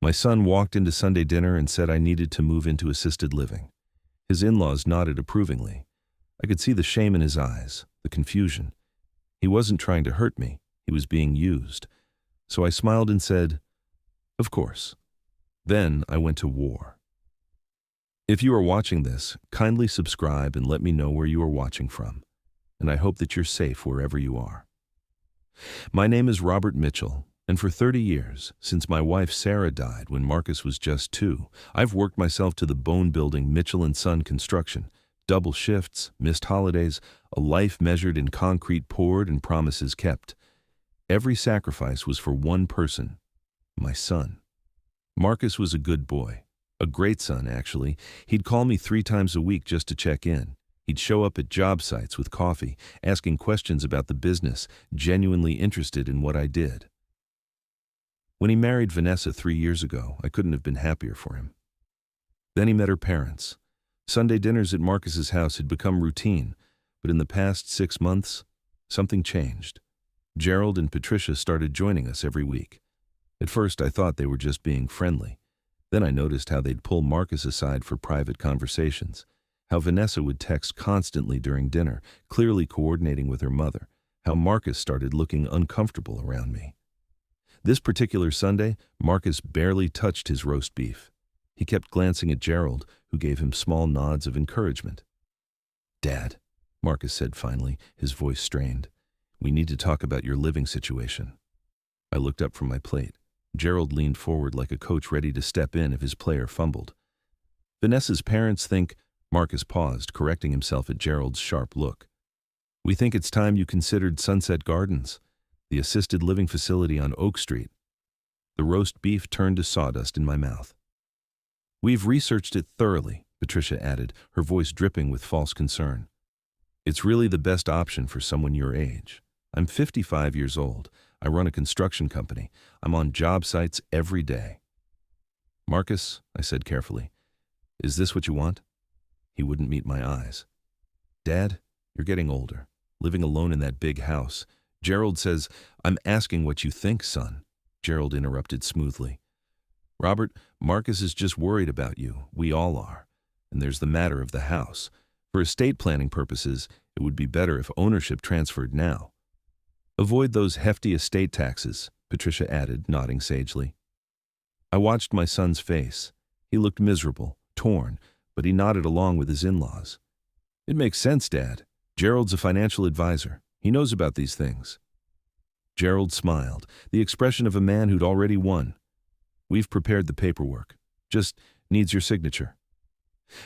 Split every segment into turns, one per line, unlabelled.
My son walked into Sunday dinner and said I needed to move into assisted living. His in-laws nodded approvingly. I could see the shame in his eyes, the confusion. He wasn't trying to hurt me, he was being used. So I smiled and said, "Of course." Then I went to war. If you are watching this, kindly subscribe and let me know where you are watching from. And I hope that you're safe wherever you are. My name is Robert Mitchell, and for 30 years, since my wife Sarah died when Marcus was just 2, I've worked myself to the bone building Mitchell & Son construction, double shifts, missed holidays, a life measured in concrete poured and promises kept. Every sacrifice was for one person, my son. Marcus was a good boy, a great son actually. He'd call me 3 times a week just to check in. He'd show up at job sites with coffee, asking questions about the business, genuinely interested in what I did. When he married Vanessa 3 years ago, I couldn't have been happier for him. Then he met her parents. Sunday dinners at Marcus's house had become routine, but in the past 6 months, something changed. Gerald and Patricia started joining us every week. At first, I thought they were just being friendly. Then I noticed how they'd pull Marcus aside for private conversations, how Vanessa would text constantly during dinner, clearly coordinating with her mother, how Marcus started looking uncomfortable around me. This particular Sunday, Marcus barely touched his roast beef. He kept glancing at Gerald, who gave him small nods of encouragement. "Dad," Marcus said finally, his voice strained, "we need to talk about your living situation." I looked up from my plate. Gerald leaned forward like a coach ready to step in if his player fumbled. "Vanessa's parents think," Marcus paused, correcting himself at Gerald's sharp look. "We think it's time you considered Sunset Gardens, the assisted living facility on Oak Street." The roast beef turned to sawdust in my mouth. "We've researched it thoroughly," Patricia added, her voice dripping with false concern. "It's really the best option for someone your age. I'm 55 years old. I run a construction company. I'm on job sites every day." "Marcus," I said carefully, "is this what you want?" He wouldn't meet my eyes. "Dad, you're getting older, living alone in that big house. Gerald says," "I'm asking what you think, son," Gerald interrupted smoothly. "Robert, Marcus is just worried about you. We all are. And there's the matter of the house. For estate planning purposes, it would be better if ownership transferred now. Avoid those hefty estate taxes," Patricia added, nodding sagely. I watched my son's face. He looked miserable, torn, but he nodded along with his in-laws. "It makes sense, Dad. Gerald's a financial advisor. He knows about these things." Gerald smiled, the expression of a man who'd already won. "We've prepared the paperwork. Just needs your signature."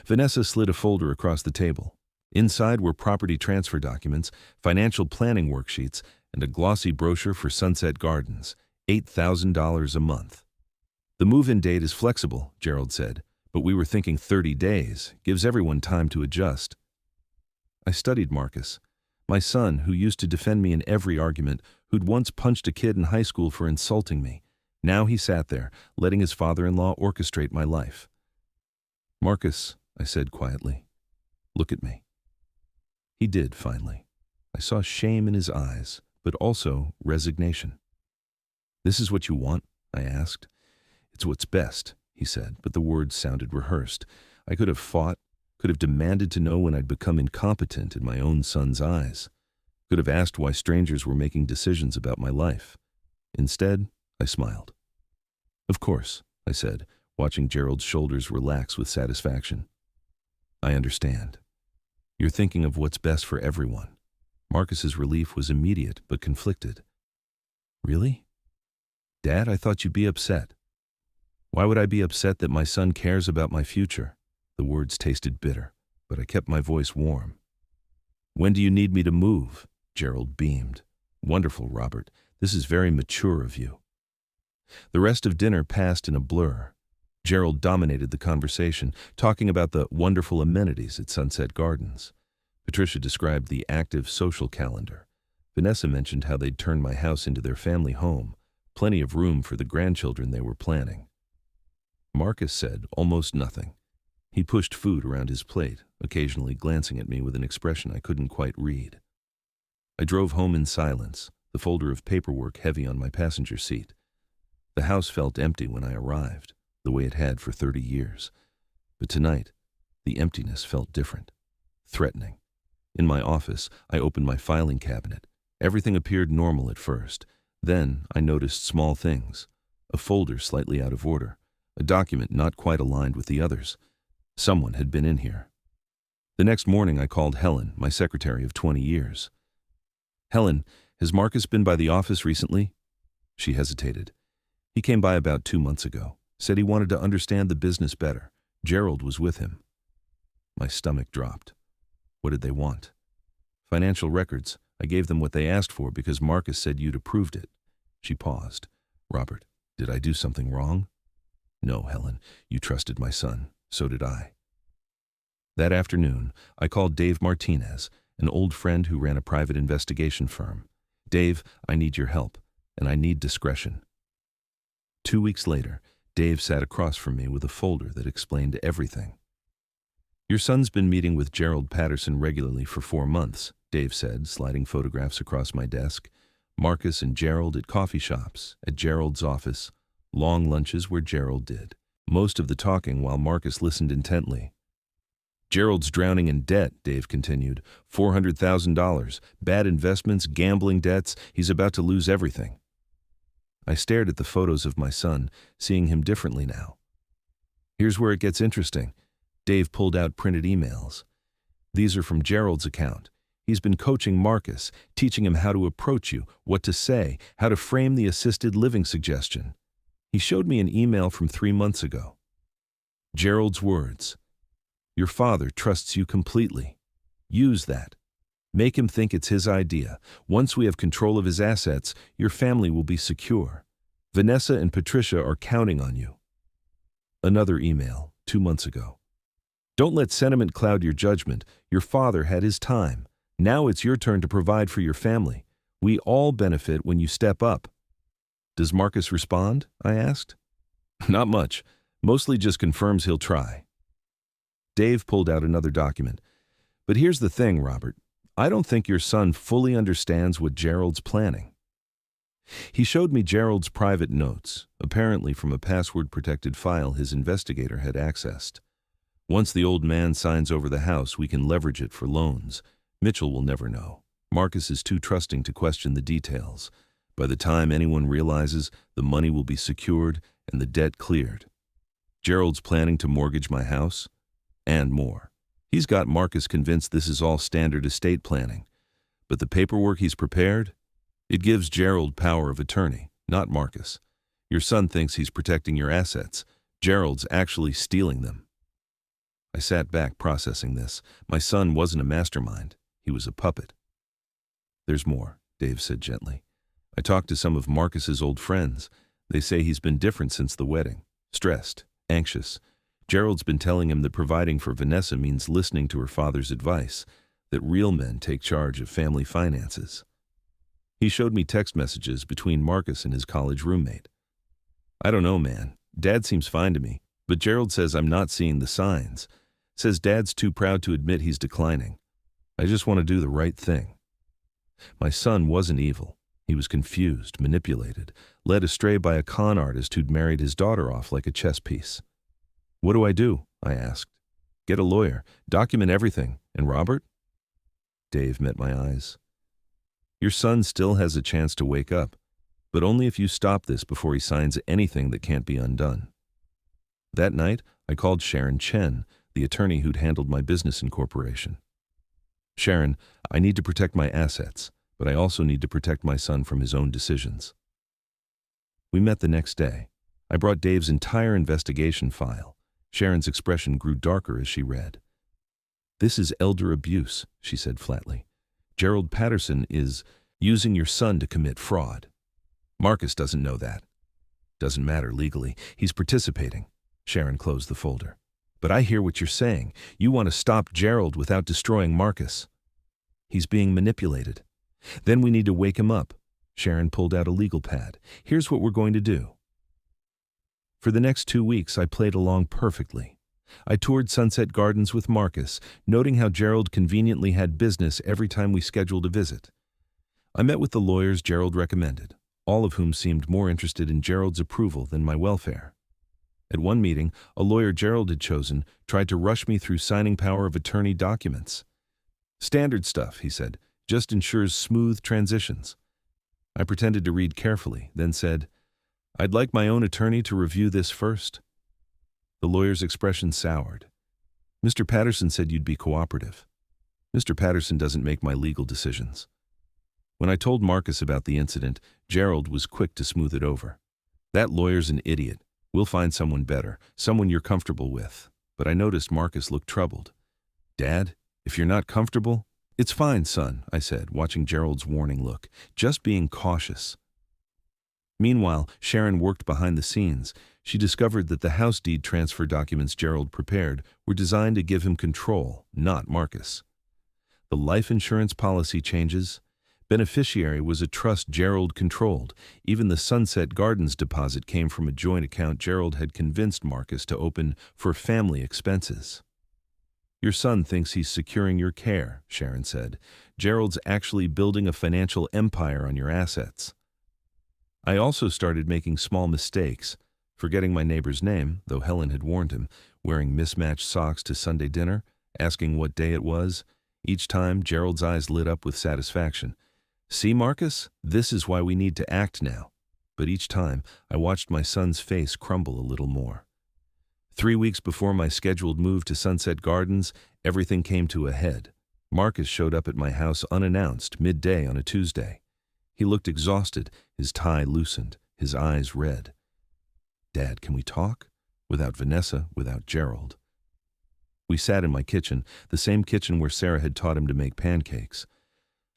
Vanessa slid a folder across the table. Inside were property transfer documents, financial planning worksheets, and a glossy brochure for Sunset Gardens, $8,000 a month. "The move-in date is flexible," Gerald said, "but we were thinking 30 days. Gives everyone time to adjust." I studied Marcus, my son who used to defend me in every argument, who'd once punched a kid in high school for insulting me. Now he sat there, letting his father-in-law orchestrate my life. "Marcus," I said quietly, "look at me." He did, finally. I saw shame in his eyes, but also resignation. "This is what you want?" I asked. "It's what's best," he said, but the words sounded rehearsed. I could have fought, could have demanded to know when I'd become incompetent in my own son's eyes, could have asked why strangers were making decisions about my life. Instead, I smiled. "Of course," I said, watching Gerald's shoulders relax with satisfaction. "I understand. You're thinking of what's best for everyone." Marcus's relief was immediate but conflicted. "Really? Dad, I thought you'd be upset." "Why would I be upset that my son cares about my future?" The words tasted bitter, but I kept my voice warm. "When do you need me to move?" Gerald beamed. "Wonderful, Robert. This is very mature of you." The rest of dinner passed in a blur. Gerald dominated the conversation, talking about the wonderful amenities at Sunset Gardens. Patricia described the active social calendar. Vanessa mentioned how they'd turned my house into their family home, plenty of room for the grandchildren they were planning. Marcus said almost nothing. He pushed food around his plate, occasionally glancing at me with an expression I couldn't quite read. I drove home in silence, the folder of paperwork heavy on my passenger seat. The house felt empty when I arrived, the way it had for 30 years. But tonight, the emptiness felt different, threatening. In my office, I opened my filing cabinet. Everything appeared normal at first. Then I noticed small things. A folder slightly out of order. A document not quite aligned with the others. Someone had been in here. The next morning I called Helen, my secretary of 20 years. "Helen, has Marcus been by the office recently?" She hesitated. "He came by about 2 months ago. Said he wanted to understand the business better. Gerald was with him." My stomach dropped. What did they want? "Financial records. I gave them what they asked for because Marcus said you'd approved it." She paused. "Robert, did I do something wrong?" "No, Helen. You trusted my son. So did I." That afternoon, I called Dave Martinez, an old friend who ran a private investigation firm. "Dave, I need your help, and I need discretion." 2 weeks later, Dave sat across from me with a folder that explained everything. "Your son's been meeting with Gerald Patterson regularly for 4 months, Dave said, sliding photographs across my desk. Marcus and Gerald at coffee shops, at Gerald's office, long lunches where Gerald did. Most of the talking while Marcus listened intently. "Gerald's drowning in debt," Dave continued. $400,000, bad investments, gambling debts. He's about to lose everything. I stared at the photos of my son, seeing him differently now. "Here's where it gets interesting." Dave pulled out printed emails. "These are from Gerald's account. He's been coaching Marcus, teaching him how to approach you, what to say, how to frame the assisted living suggestion. He showed me an email from 3 months ago. Gerald's words. Your father trusts you completely. Use that. Make him think it's his idea. Once we have control of his assets, your family will be secure. Vanessa and Patricia are counting on you." Another email, 2 months ago. "Don't let sentiment cloud your judgment. Your father had his time. Now it's your turn to provide for your family. We all benefit when you step up." "Does Marcus respond?" I asked. "Not much. Mostly just confirms he'll try." Dave pulled out another document. "But here's the thing, Robert. I don't think your son fully understands what Gerald's planning." He showed me Gerald's private notes, apparently from a password-protected file his investigator had accessed. "Once the old man signs over the house, we can leverage it for loans. Mitchell will never know. Marcus is too trusting to question the details. By the time anyone realizes, the money will be secured and the debt cleared. Gerald's planning to mortgage my house, and more. He's got Marcus convinced this is all standard estate planning. But the paperwork he's prepared, it gives Gerald power of attorney, not Marcus. Your son thinks he's protecting your assets. Gerald's actually stealing them." I sat back processing this. My son wasn't a mastermind. He was a puppet. "There's more," Dave said gently. "I talked to some of Marcus's old friends. They say he's been different since the wedding. Stressed, anxious. Gerald's been telling him that providing for Vanessa means listening to her father's advice, that real men take charge of family finances." He showed me text messages between Marcus and his college roommate. "I don't know, man. Dad seems fine to me, but Gerald says I'm not seeing the signs. Says Dad's too proud to admit he's declining. I just want to do the right thing." My son wasn't evil. He was confused, manipulated, led astray by a con artist who'd married his daughter off like a chess piece. "What do I do?" I asked. "Get a lawyer, document everything, and Robert?" Dave met my eyes. "Your son still has a chance to wake up, but only if you stop this before he signs anything that can't be undone." That night, I called Sharon Chen, the attorney who'd handled my business incorporation. "Sharon, I need to protect my assets, but I also need to protect my son from his own decisions." We met the next day. I brought Dave's entire investigation file. Sharon's expression grew darker as she read. "This is elder abuse," she said flatly. "Gerald Patterson is using your son to commit fraud. Marcus doesn't know that. Doesn't matter legally. He's participating." Sharon closed the folder. "But I hear what you're saying. You want to stop Gerald without destroying Marcus. He's being manipulated. Then we need to wake him up." Sharon pulled out a legal pad. "Here's what we're going to do." For the next 2 weeks, I played along perfectly. I toured Sunset Gardens with Marcus, noting how Gerald conveniently had business every time we scheduled a visit. I met with the lawyers Gerald recommended, all of whom seemed more interested in Gerald's approval than my welfare. At one meeting, a lawyer Gerald had chosen tried to rush me through signing power of attorney documents. "Standard stuff," he said, "just ensures smooth transitions." I pretended to read carefully, then said, "I'd like my own attorney to review this first." The lawyer's expression soured. "Mr. Patterson said you'd be cooperative." "Mr. Patterson doesn't make my legal decisions." When I told Marcus about the incident, Gerald was quick to smooth it over. "That lawyer's an idiot. We'll find someone better, someone you're comfortable with." But I noticed Marcus looked troubled. "Dad, if you're not comfortable—" "It's fine, son," I said, watching Gerald's warning look. "Just being cautious." Meanwhile, Sharon worked behind the scenes. She discovered that the house deed transfer documents Gerald prepared were designed to give him control, not Marcus. The life insurance policy changes. Beneficiary was a trust Gerald controlled. Even the Sunset Gardens deposit came from a joint account Gerald had convinced Marcus to open for family expenses. "Your son thinks he's securing your care," Sharon said. "Gerald's actually building a financial empire on your assets." I also started making small mistakes, forgetting my neighbor's name, though Helen had warned him, wearing mismatched socks to Sunday dinner, asking what day it was. Each time, Gerald's eyes lit up with satisfaction. "See, Marcus, this is why we need to act now." But each time, I watched my son's face crumble a little more. 3 weeks before my scheduled move to Sunset Gardens, everything came to a head. Marcus showed up at my house unannounced, midday on a Tuesday. He looked exhausted, his tie loosened, his eyes red. "Dad, can we talk?" Without Vanessa, without Gerald. We sat in my kitchen, the same kitchen where Sarah had taught him to make pancakes.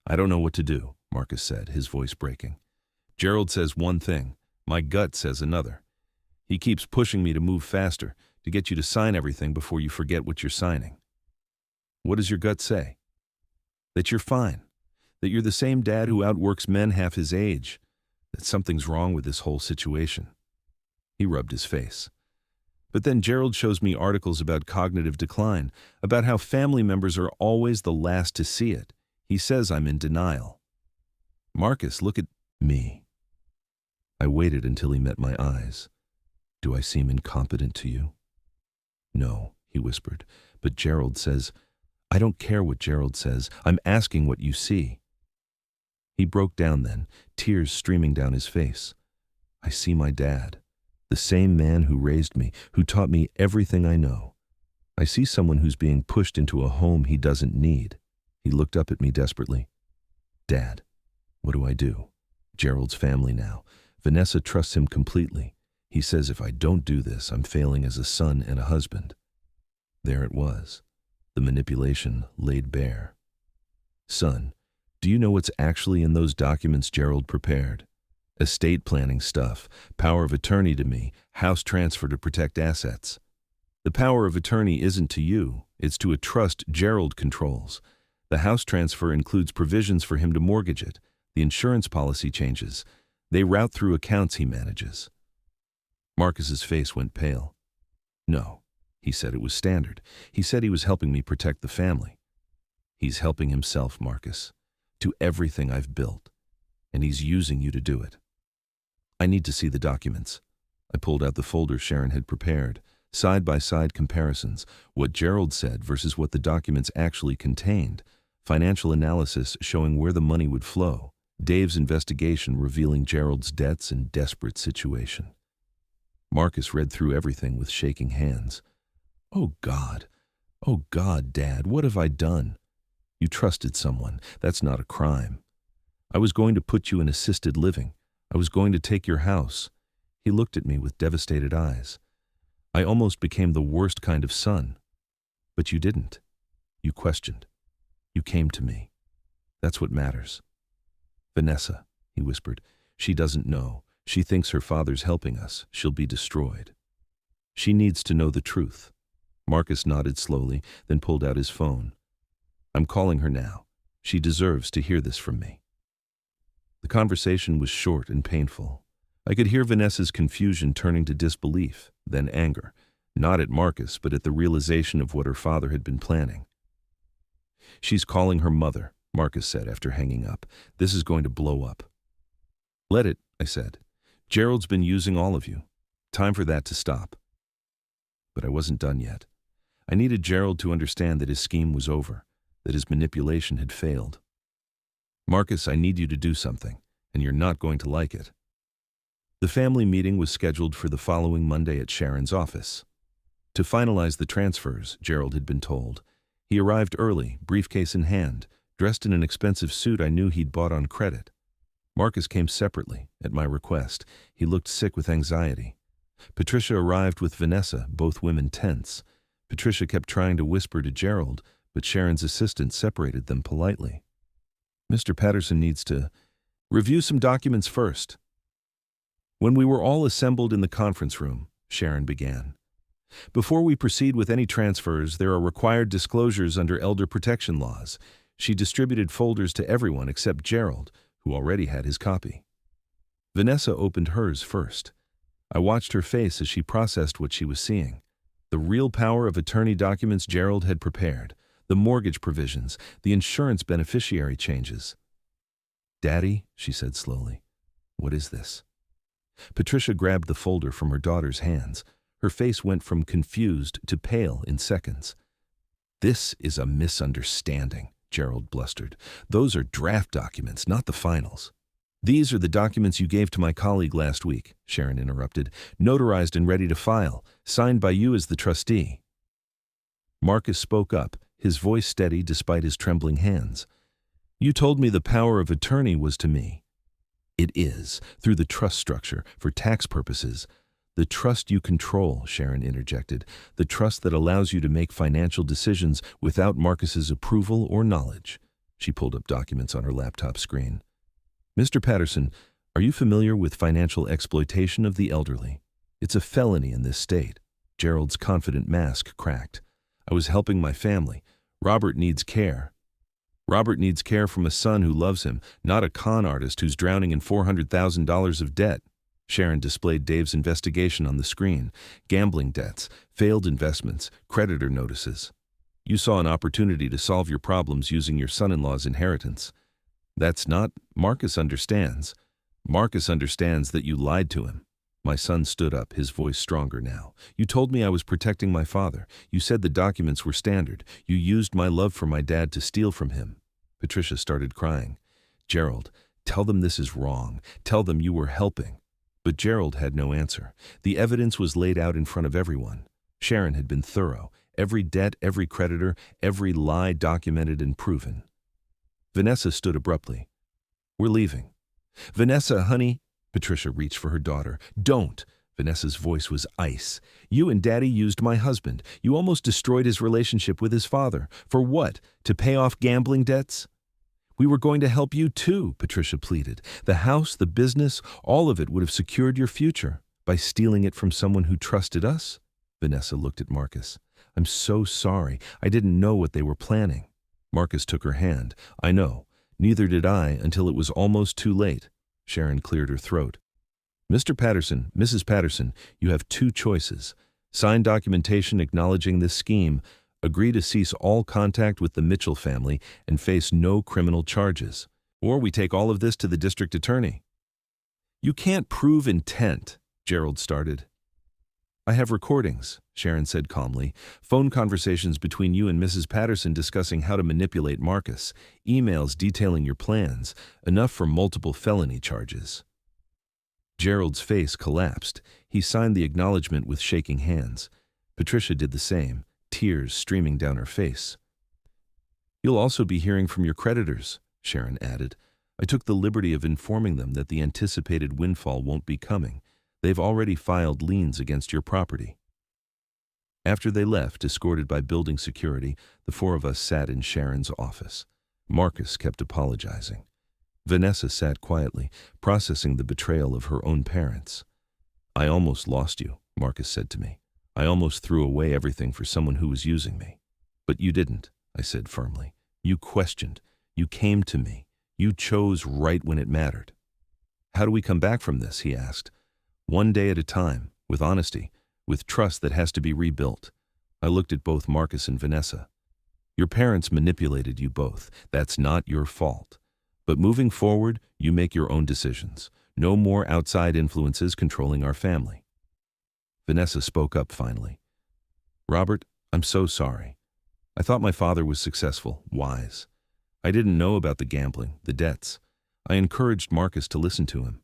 "I don't know what to do," Marcus said, his voice breaking. "Gerald says one thing, my gut says another. He keeps pushing me to move faster, to get you to sign everything before you forget what you're signing." "What does your gut say?" "That you're fine. That you're the same dad who outworks men half his age. That something's wrong with this whole situation." He rubbed his face. "But then Gerald shows me articles about cognitive decline, about how family members are always the last to see it. He says I'm in denial." "Marcus, look at me." I waited until he met my eyes. "Do I seem incompetent to you?" "No," he whispered, "but Gerald says—" "I don't care what Gerald says. I'm asking what you see." He broke down then, tears streaming down his face. "I see my dad, the same man who raised me, who taught me everything I know. I see someone who's being pushed into a home he doesn't need." He looked up at me desperately. "Dad, what do I do? Gerald's family now. Vanessa trusts him completely. He says if I don't do this, I'm failing as a son and a husband." There it was, the manipulation laid bare. "Son, do you know what's actually in those documents Gerald prepared? Estate planning stuff, power of attorney to me, house transfer to protect assets. The power of attorney isn't to you, it's to a trust Gerald controls. The house transfer includes provisions for him to mortgage it. The insurance policy changes. They route through accounts he manages." Marcus's face went pale. "No," he said, "it was standard. He said he was helping me protect the family." "He's helping himself, Marcus, to everything I've built, and he's using you to do it." "I need to see the documents." I pulled out the folder Sharon had prepared, side-by-side comparisons, what Gerald said versus what the documents actually contained, financial analysis showing where the money would flow, Dave's investigation revealing Gerald's debts and desperate situation. Marcus read through everything with shaking hands. Oh God, Dad, what have I done?" "You trusted someone. That's not a crime. I was going to put you in assisted living. I was going to take your house." He looked at me with devastated eyes. "I almost became the worst kind of son. But you didn't. You questioned. You came to me. That's what matters." "Vanessa," he whispered, "she doesn't know. She thinks her father's helping us. She'll be destroyed. She needs to know the truth." Marcus nodded slowly, then pulled out his phone. "I'm calling her now. She deserves to hear this from me." The conversation was short and painful. I could hear Vanessa's confusion turning to disbelief, then anger, not at Marcus, but at the realization of what her father had been planning. "She's calling her mother," Marcus said after hanging up. "This is going to blow up." "Let it," I said. Gerald's been using all of you. Time for that to stop. But I wasn't done yet. I needed Gerald to understand that his scheme was over, that his manipulation had failed. Marcus, I need you to do something, and you're not going to like it. The family meeting was scheduled for the following Monday at Sharon's office. To finalize the transfers, Gerald had been told. He arrived early, briefcase in hand, dressed in an expensive suit I knew he'd bought on credit. Marcus came separately, at my request. He looked sick with anxiety. Patricia arrived with Vanessa, both women tense. Patricia kept trying to whisper to Gerald, but Sharon's assistant separated them politely. Mr. Patterson needs to review some documents first. When we were all assembled in the conference room, Sharon began. Before we proceed with any transfers, there are required disclosures under elder protection laws. She distributed folders to everyone except Gerald, who already had his copy. Vanessa opened hers first. I watched her face as she processed what she was seeing. The real power of attorney documents Gerald had prepared, the mortgage provisions, the insurance beneficiary changes. Daddy, she said slowly, what is this? Patricia grabbed the folder from her daughter's hands. Her face went from confused to pale in seconds. This is a misunderstanding, Gerald blustered. Those are draft documents, not the finals. These are the documents you gave to my colleague last week, Sharon interrupted, notarized and ready to file, signed by you as the trustee. Marcus spoke up, his voice steady despite his trembling hands. You told me the power of attorney was to me. It is, through the trust structure, for tax purposes. The trust you control, Sharon interjected, the trust that allows you to make financial decisions without Marcus's approval or knowledge. She pulled up documents on her laptop screen. Mr. Patterson, are you familiar with financial exploitation of the elderly? It's a felony in this state. Gerald's confident mask cracked. I was helping my family. Robert needs care. Robert needs care from a son who loves him, not a con artist who's drowning in $400,000 of debt. Sharon displayed Dave's investigation on the screen. Gambling debts, failed investments, creditor notices. You saw an opportunity to solve your problems using your son-in-law's inheritance. That's not. Marcus understands. Marcus understands that you lied to him. My son stood up, his voice stronger now. You told me I was protecting my father. You said the documents were standard. You used my love for my dad to steal from him. Patricia started crying. Gerald, tell them this is wrong. Tell them you were helping. But Gerald had no answer. The evidence was laid out in front of everyone. Sharon had been thorough. Every debt, every creditor, every lie documented and proven. Vanessa stood abruptly. We're leaving. Vanessa, honey. Patricia reached for her daughter. Don't. Vanessa's voice was ice. You and Daddy used my husband. You almost destroyed his relationship with his father. For what? To pay off gambling debts? We were going to help you too, Patricia pleaded. The house, the business, all of it would have secured your future. By stealing it from someone who trusted us? Vanessa looked at Marcus. I'm so sorry. I didn't know what they were planning. Marcus took her hand. I know. Neither did I until it was almost too late. Sharon cleared her throat. Mr. Patterson, Mrs. Patterson, you have two choices. Sign documentation acknowledging this scheme, agree to cease all contact with the Mitchell family, and face no criminal charges. Or we take all of this to the district attorney. You can't prove intent, Gerald started. I have recordings, Sharon said calmly. Phone conversations between you and Mrs. Patterson discussing how to manipulate Marcus. Emails detailing your plans. Enough for multiple felony charges. Gerald's face collapsed. He signed the acknowledgement with shaking hands. Patricia did the same, tears streaming down her face. You'll also be hearing from your creditors, Sharon added. I took the liberty of informing them that the anticipated windfall won't be coming. They've already filed liens against your property. After they left, escorted by building security, the four of us sat in Sharon's office. Marcus kept apologizing. Vanessa sat quietly, processing the betrayal of her own parents. I almost lost you, Marcus said to me. I almost threw away everything for someone who was using me. But you didn't, I said firmly. You questioned. You came to me. You chose right when it mattered. How do we come back from this, he asked. One day at a time, with honesty, with trust that has to be rebuilt. I looked at both Marcus and Vanessa. Your parents manipulated you both. That's not your fault. But moving forward, you make your own decisions. No more outside influences controlling our family. Vanessa spoke up finally. Robert, I'm so sorry. I thought my father was successful, wise. I didn't know about the gambling, the debts. I encouraged Marcus to listen to him.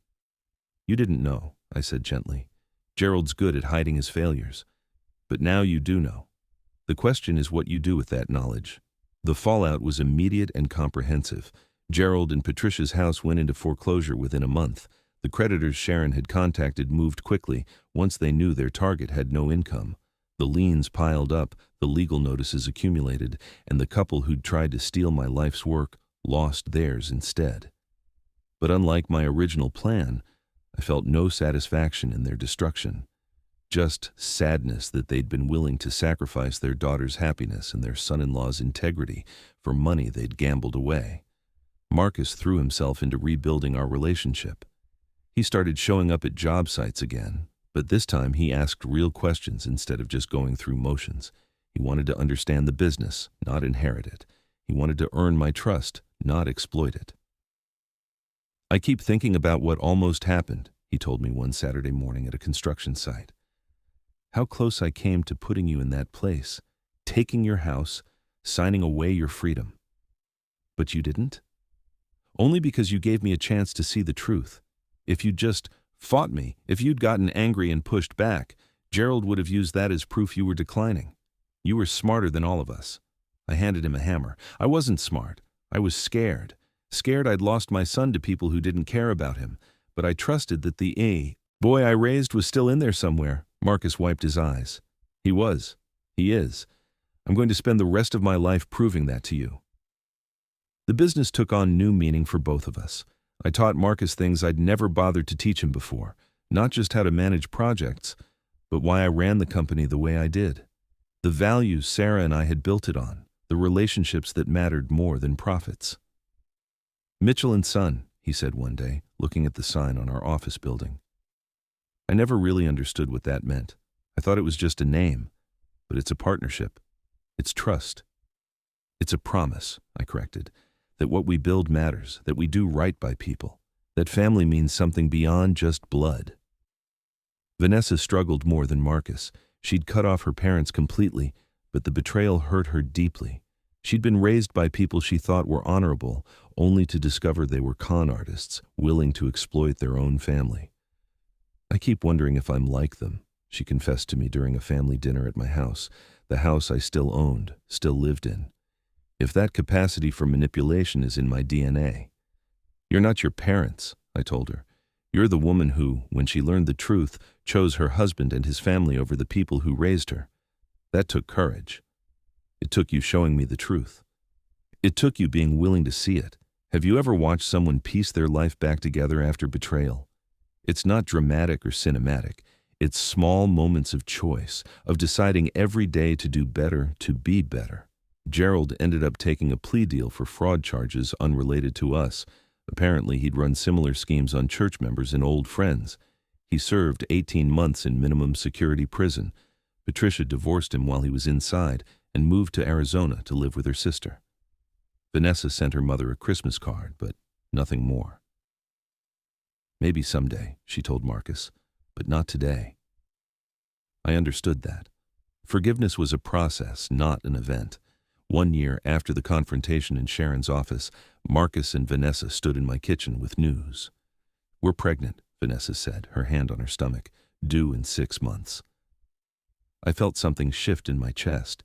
You didn't know, I said gently. Gerald's good at hiding his failures. But now you do know. The question is what you do with that knowledge. The fallout was immediate and comprehensive. Gerald and Patricia's house went into foreclosure within a month. The creditors Sharon had contacted moved quickly once they knew their target had no income. The liens piled up, the legal notices accumulated, and the couple who'd tried to steal my life's work lost theirs instead. But unlike my original plan, I felt no satisfaction in their destruction. Just sadness that they'd been willing to sacrifice their daughter's happiness and their son-in-law's integrity for money they'd gambled away. Marcus threw himself into rebuilding our relationship. He started showing up at job sites again, but this time he asked real questions instead of just going through motions. He wanted to understand the business, not inherit it. He wanted to earn my trust, not exploit it. I keep thinking about what almost happened, he told me one Saturday morning at a construction site. How close I came to putting you in that place, taking your house, signing away your freedom. But you didn't? Only because you gave me a chance to see the truth. If you'd just fought me, if you'd gotten angry and pushed back, Gerald would have used that as proof you were declining. You were smarter than all of us. I handed him a hammer. I wasn't smart. I was scared. Scared I'd lost my son to people who didn't care about him. But I trusted that the boy I raised was still in there somewhere. Marcus wiped his eyes. He was. He is. I'm going to spend the rest of my life proving that to you. The business took on new meaning for both of us. I taught Marcus things I'd never bothered to teach him before, not just how to manage projects, but why I ran the company the way I did. The values Sarah and I had built it on, the relationships that mattered more than profits. Mitchell and Son, he said one day, looking at the sign on our office building. I never really understood what that meant. I thought it was just a name, but it's a partnership. It's trust. It's a promise, I corrected, that what we build matters, that we do right by people, that family means something beyond just blood. Vanessa struggled more than Marcus. She'd cut off her parents completely, but the betrayal hurt her deeply. She'd been raised by people she thought were honorable, only to discover they were con artists, willing to exploit their own family. I keep wondering if I'm like them, she confessed to me during a family dinner at my house, the house I still owned, still lived in. If that capacity for manipulation is in my DNA. You're not your parents, I told her. You're the woman who, when she learned the truth, chose her husband and his family over the people who raised her. That took courage. It took you showing me the truth. It took you being willing to see it. Have you ever watched someone piece their life back together after betrayal? It's not dramatic or cinematic. It's small moments of choice, of deciding every day to do better, to be better. Gerald ended up taking a plea deal for fraud charges unrelated to us. Apparently, he'd run similar schemes on church members and old friends. He served 18 months in minimum security prison. Patricia divorced him while he was inside and moved to Arizona to live with her sister. Vanessa sent her mother a Christmas card, but nothing more. Maybe someday, she told Marcus, but not today. I understood that. Forgiveness was a process, not an event. 1 year after the confrontation in Sharon's office, Marcus and Vanessa stood in my kitchen with news. We're pregnant, Vanessa said, her hand on her stomach, due in 6 months. I felt something shift in my chest.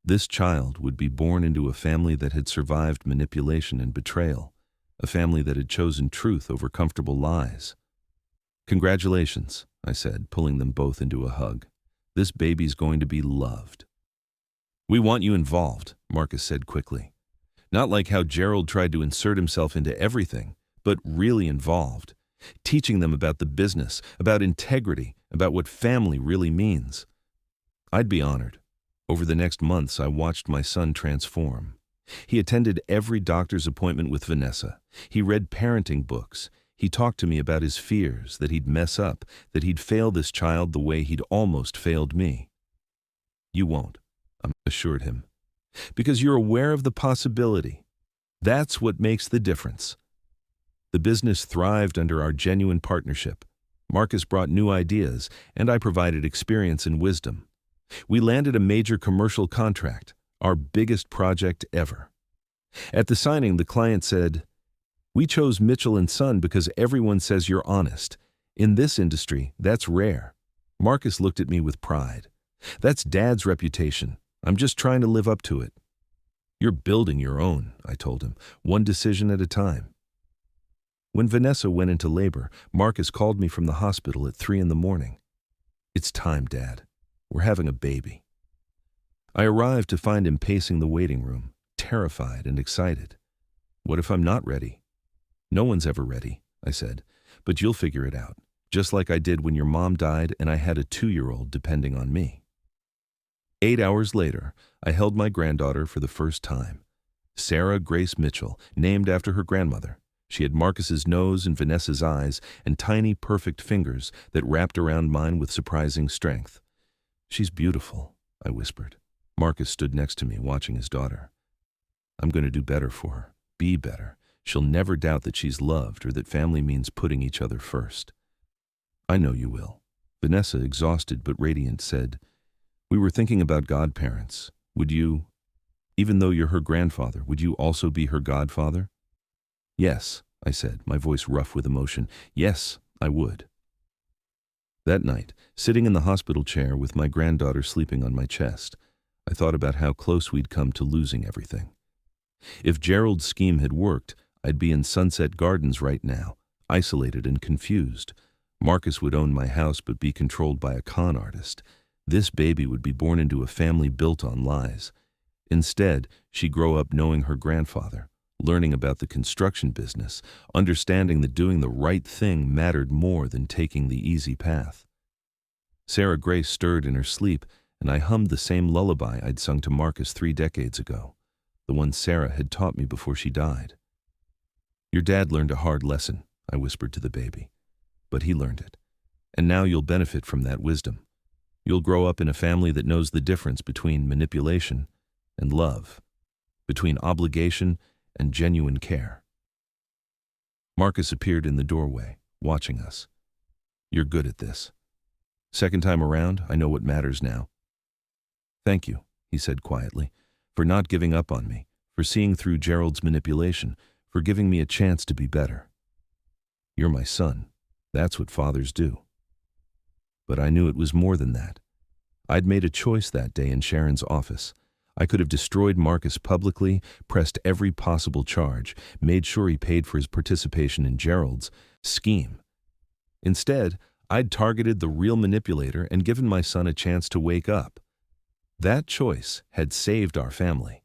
This child would be born into a family that had survived manipulation and betrayal, a family that had chosen truth over comfortable lies. Congratulations, I said, pulling them both into a hug. This baby's going to be loved. We want you involved, Marcus said quickly. Not like how Gerald tried to insert himself into everything, but really involved, teaching them about the business, about integrity, about what family really means. I'd be honored. Over the next months, I watched my son transform. He attended every doctor's appointment with Vanessa. He read parenting books. He talked to me about his fears, that he'd mess up, that he'd fail this child the way he'd almost failed me. You won't, I assured him, because you're aware of the possibility. That's what makes the difference. The business thrived under our genuine partnership. Marcus brought new ideas, and I provided experience and wisdom. We landed a major commercial contract, our biggest project ever. At the signing, the client said, "We chose Mitchell & Son because everyone says you're honest. In this industry, that's rare." Marcus looked at me with pride. "That's Dad's reputation. I'm just trying to live up to it." "You're building your own," I told him, "one decision at a time." When Vanessa went into labor, Marcus called me from the hospital at 3 in the morning. "It's time, Dad. We're having a baby." I arrived to find him pacing the waiting room, terrified and excited. "What if I'm not ready?" "No one's ever ready," I said, "but you'll figure it out, just like I did when your mom died and I had a 2-year-old depending on me." 8 hours later, I held my granddaughter for the first time. Sarah Grace Mitchell, named after her grandmother. She had Marcus's nose and Vanessa's eyes and tiny, perfect fingers that wrapped around mine with surprising strength. "She's beautiful," I whispered. Marcus stood next to me, watching his daughter. "I'm going to do better for her, be better. She'll never doubt that she's loved or that family means putting each other first." "I know you will." Vanessa, exhausted but radiant, said, "We were thinking about godparents. Would you, even though you're her grandfather, would you also be her godfather?" "Yes," I said, my voice rough with emotion. "Yes, I would." That night, sitting in the hospital chair with my granddaughter sleeping on my chest, I thought about how close we'd come to losing everything. If Gerald's scheme had worked, I'd be in Sunset Gardens right now, isolated and confused. Marcus would own my house but be controlled by a con artist. This baby would be born into a family built on lies. Instead, she'd grow up knowing her grandfather, learning about the construction business, understanding that doing the right thing mattered more than taking the easy path. Sarah Grace stirred in her sleep, and I hummed the same lullaby I'd sung to Marcus 3 decades ago, the one Sarah had taught me before she died. "Your dad learned a hard lesson," I whispered to the baby, "but he learned it. And now you'll benefit from that wisdom. You'll grow up in a family that knows the difference between manipulation and love, between obligation and genuine care." Marcus appeared in the doorway, watching us. "You're good at this. Second time around, I know what matters now." "Thank you," he said quietly, "for not giving up on me, for seeing through Gerald's manipulation, for giving me a chance to be better. You're my son. That's what fathers do." But I knew it was more than that. I'd made a choice that day in Sharon's office. I could have destroyed Marcus publicly, pressed every possible charge, made sure he paid for his participation in Gerald's scheme. Instead, I'd targeted the real manipulator and given my son a chance to wake up. That choice had saved our family.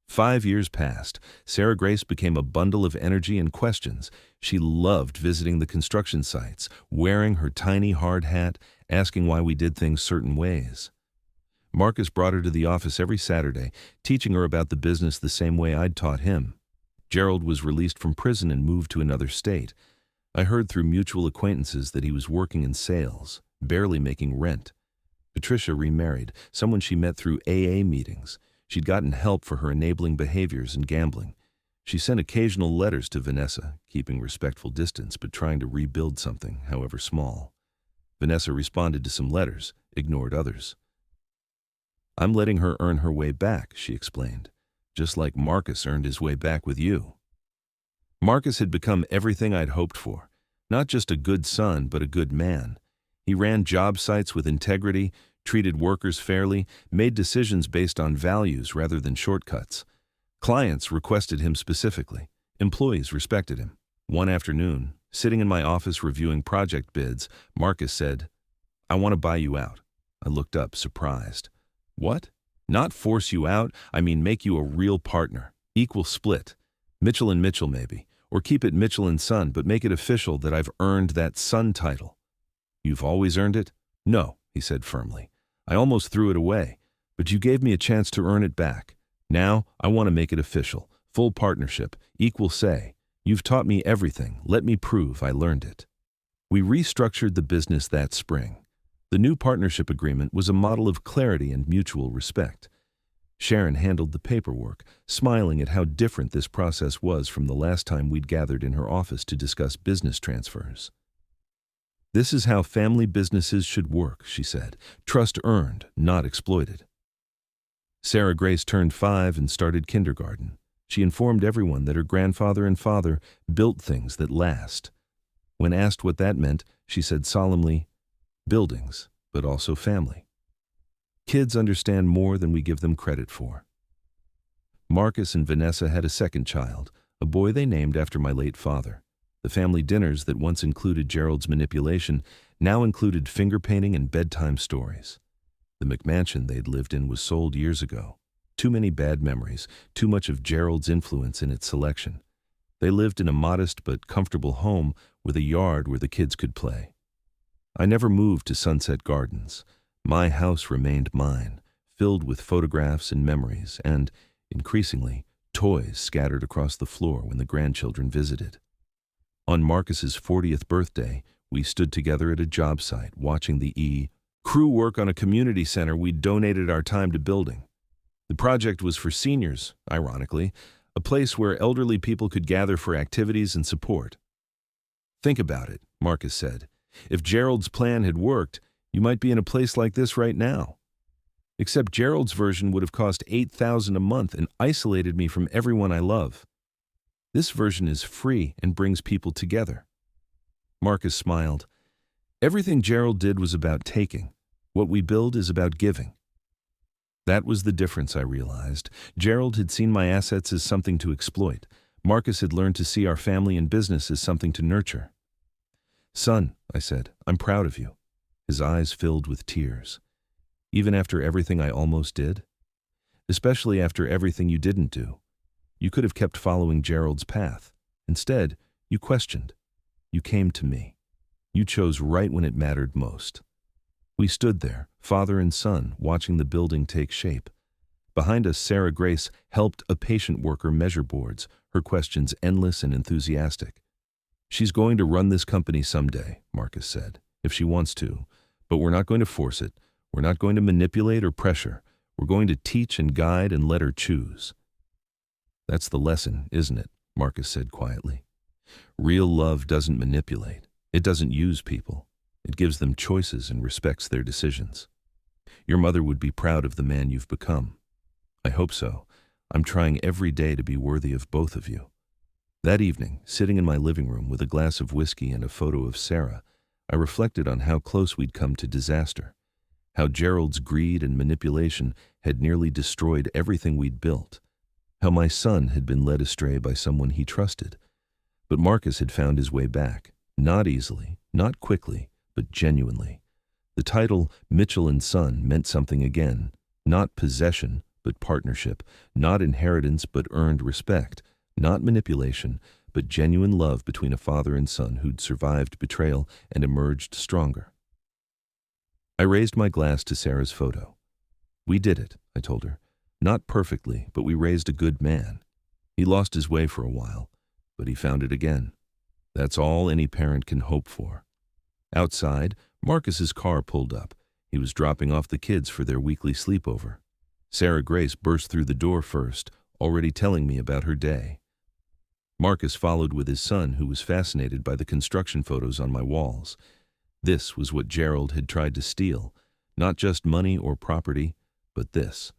5 years passed. Sarah Grace became a bundle of energy and questions. She loved visiting the construction sites, wearing her tiny hard hat, asking why we did things certain ways. Marcus brought her to the office every Saturday, teaching her about the business the same way I'd taught him. Gerald was released from prison and moved to another state. I heard through mutual acquaintances that he was working in sales, barely making rent. Patricia remarried, someone she met through AA meetings. She'd gotten help for her enabling behaviors and gambling. She sent occasional letters to Vanessa, keeping respectful distance but trying to rebuild something, however small. Vanessa responded to some letters, ignored others. "I'm letting her earn her way back," she explained, "just like Marcus earned his way back with you." Marcus had become everything I'd hoped for, not just a good son, but a good man. He ran job sites with integrity, treated workers fairly, made decisions based on values rather than shortcuts. Clients requested him specifically. Employees respected him. One afternoon, sitting in my office reviewing project bids, Marcus said, "I want to buy you out." I looked up, surprised. "What? Not force you out, I mean make you a real partner. Equal split. Mitchell and Mitchell maybe. Or keep it Mitchell and Son, but make it official that I've earned that son title." "You've always earned it?" "No," he said firmly. "I almost threw it away, but you gave me a chance to earn it back. Now I want to make it official. Full partnership, equal say. You've taught me everything. Let me prove I learned it." We restructured the business that spring. The new partnership agreement was a model of clarity and mutual respect. Sharon handled the paperwork, smiling at how different this process was from the last time we'd gathered in her office to discuss business transfers. "This is how family businesses should work," she said. "Trust earned, not exploited." Sarah Grace turned 5 and started kindergarten. She informed everyone that her grandfather and father built things that last. When asked what that meant, she said solemnly, "Buildings, but also family." Kids understand more than we give them credit for. Marcus and Vanessa had a second child, a boy they named after my late father. The family dinners that once included Gerald's manipulation now included finger painting and bedtime stories. The McMansion they'd lived in was sold years ago. Too many bad memories, too much of Gerald's influence in its selection. They lived in a modest but comfortable home with a yard where the kids could play. I never moved to Sunset Gardens. My house remained mine, filled with photographs and memories, and, increasingly, toys scattered across the floor when the grandchildren visited. On Marcus's 40th birthday, we stood together at a job site watching the crew work on a community center we'd donated our time to building. The project was for seniors, ironically, a place where elderly people could gather for activities and support. "Think about it," Marcus said. "If Gerald's plan had worked, you might be in a place like this right now. Except Gerald's version would have cost $8,000 a month and isolated me from everyone I love. This version is free and brings people together." Marcus smiled. "Everything Gerald did was about taking. What we build is about giving." That was the difference, I realized. Gerald had seen my assets as something to exploit. Marcus had learned to see our family and business as something to nurture. "Son," I said, "I'm proud of you." His eyes filled with tears. "Even after everything I almost did? Especially after everything you didn't do. You could have kept following Gerald's path. Instead, you questioned. You came to me. You chose right when it mattered most." We stood there, father and son, watching the building take shape. Behind us, Sarah Grace helped a patient worker measure boards, her questions endless and enthusiastic. "She's going to run this company someday," Marcus said, "if she wants to. But we're not going to force it. We're not going to manipulate or pressure. We're going to teach and guide and let her choose." "That's the lesson, isn't it?" Marcus said quietly. "Real love doesn't manipulate. It doesn't use people. It gives them choices and respects their decisions. Your mother would be proud of the man you've become. I hope so. I'm trying every day to be worthy of both of you." That evening, sitting in my living room with a glass of whiskey and a photo of Sarah, I reflected on how close we'd come to disaster, how Gerald's greed and manipulation had nearly destroyed everything we'd built, how my son had been led astray by someone he trusted. But Marcus had found his way back, not easily, not quickly, but genuinely. The title Mitchell and Son meant something again, not possession, but partnership, not inheritance, but earned respect, not manipulation, but genuine love between a father and son who'd survived betrayal and emerged stronger. I raised my glass to Sarah's photo. "We did it," I told her. "Not perfectly, but we raised a good man. He lost his way for a while, but he found it again. That's all any parent can hope for." Outside, Marcus's car pulled up. He was dropping off the kids for their weekly sleepover. Sarah Grace burst through the door first, already telling me about her day. Marcus followed with his son, who was fascinated by the construction photos on my walls. This was what Gerald had tried to steal, not just money or property, but this,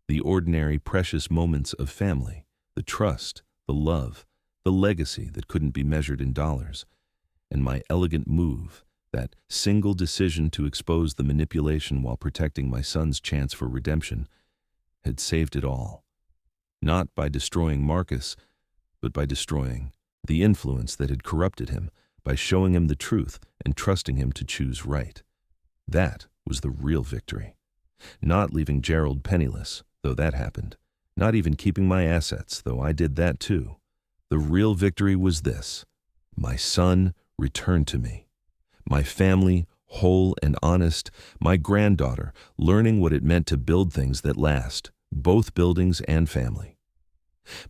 the ordinary, precious moments of family, the trust, the love, the legacy that couldn't be measured in dollars. And my elegant move, that single decision to expose the manipulation while protecting my son's chance for redemption, had saved it all. Not by destroying Marcus, but by destroying the influence that had corrupted him, by showing him the truth and trusting him to choose right. That was the real victory. Not leaving Gerald penniless, though that happened. Not even keeping my assets, though I did that too. The real victory was this: my son returned to me. My family, whole and honest. My granddaughter, learning what it meant to build things that last, both buildings and family.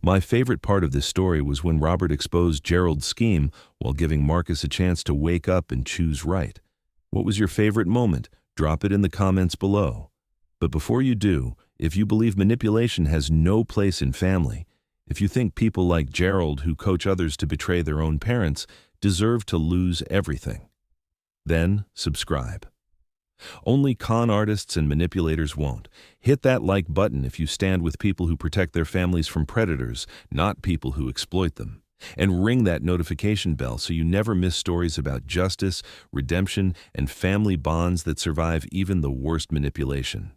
My favorite part of this story was when Robert exposed Gerald's scheme while giving Marcus a chance to wake up and choose right. What was your favorite moment? Drop it in the comments below. But before you do, If you believe manipulation has no place in family, if you think people like Gerald who coach others to betray their own parents deserve to lose everything, then subscribe. Only con artists and manipulators won't. Hit that like button if you stand with people who protect their families from predators, not people who exploit them. And ring that notification bell so you never miss stories about justice, redemption, and family bonds that survive even the worst manipulation.